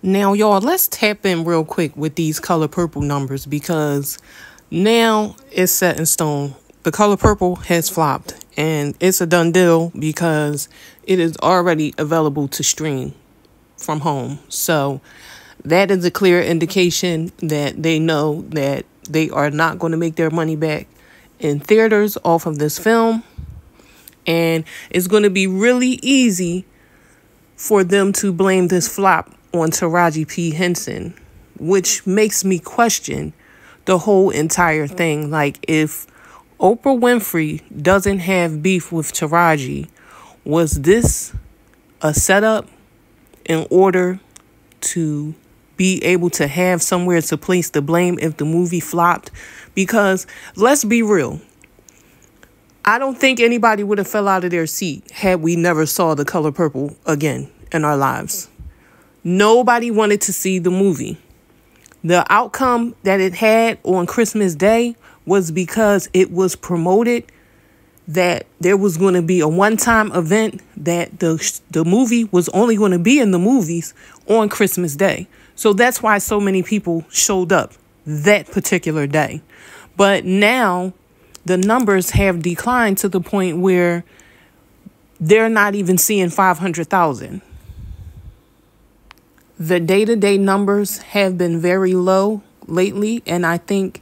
Now, y'all, let's tap in real quick with these Color Purple numbers because now it's set in stone. The Color Purple has flopped, and it's a done deal because it is already available to stream from home. So that is a clear indication that they know that they are not going to make their money back in theaters off of this film. And it's going to be really easy for them to blame this flop on Taraji P. Henson, which makes me question the whole entire thing. Like, if Oprah Winfrey doesn't have beef with Taraji, was this a setup in order to be able to have somewhere to place the blame if the movie flopped? Because let's be real, I don't think anybody would have fell out of their seat had we never saw The Color Purple again in our lives. Nobody wanted to see the movie. The outcome that it had on Christmas Day was because it was promoted that there was going to be a one-time event, that the movie was only going to be in the movies on Christmas Day. So that's why so many people showed up that particular day. But now the numbers have declined to the point where they're not even seeing 500,000. The day-to-day numbers have been very low lately, and I think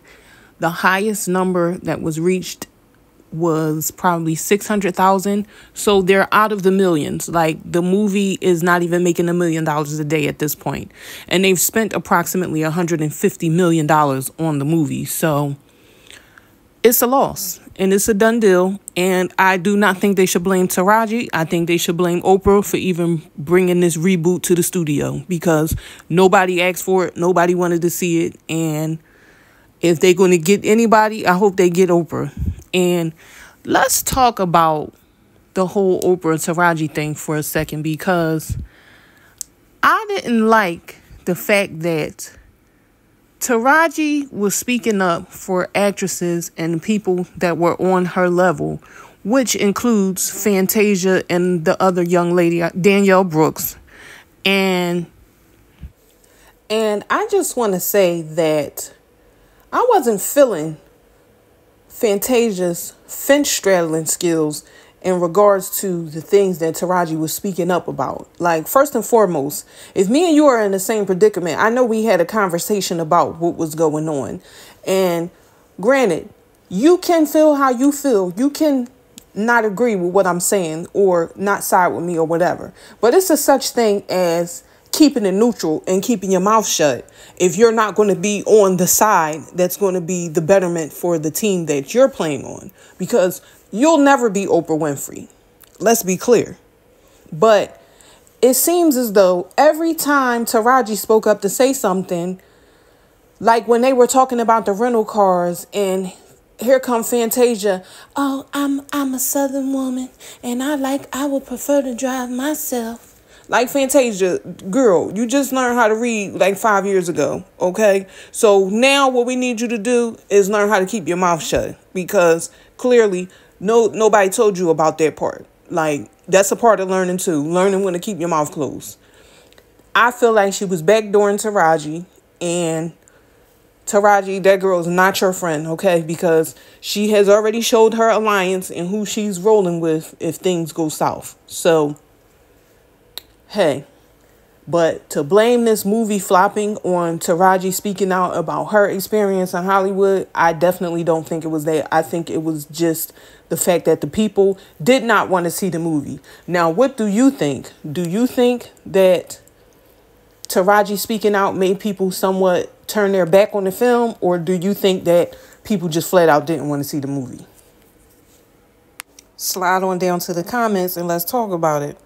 the highest number that was reached was probably 600,000. So they're out of the millions. Like, the movie is not even making $1 million a day at this point. And they've spent approximately $150 million on the movie. So it's a loss and it's a done deal. And I do not think they should blame Taraji. I think they should blame Oprah for even bringing this reboot to the studio, because nobody asked for it. Nobody wanted to see it. And if they're going to get anybody, I hope they get Oprah. And let's talk about the whole Oprah Taraji thing for a second, because I didn't like the fact that Taraji was speaking up for actresses and people that were on her level, which includes Fantasia and the other young lady, Danielle Brooks. And I just want to say that I wasn't feeling Fantasia's fence straddling skills in regards to the things that Taraji was speaking up about. Like, first and foremost, if me and you are in the same predicament, I know we had a conversation about what was going on. And granted, you can feel how you feel. You can not agree with what I'm saying or not side with me or whatever. But it's a such thing as keeping it neutral and keeping your mouth shut if you're not going to be on the side that's going to be the betterment for the team that you're playing on. Because you'll never be Oprah Winfrey. Let's be clear. But it seems as though every time Taraji spoke up to say something, like when they were talking about the rental cars, and here come Fantasia, oh, I'm a Southern woman and I would prefer to drive myself. Like, Fantasia, girl, you just learned how to read like 5 years ago, okay? So now what we need you to do is learn how to keep your mouth shut, because clearly nobody told you about that part. Like, that's a part of learning too, learning when to keep your mouth closed. I feel like she was backdooring Taraji, and Taraji, that girl is not your friend, okay? Because she has already showed her alliance and who she's rolling with if things go south. So, hey, but to blame this movie flopping on Taraji speaking out about her experience in Hollywood, I definitely don't think it was that. I think it was just the fact that the people did not want to see the movie. Now, what do you think? Do you think that Taraji speaking out made people somewhat turn their back on the film, or do you think that people just flat out didn't want to see the movie? Slide on down to the comments and let's talk about it.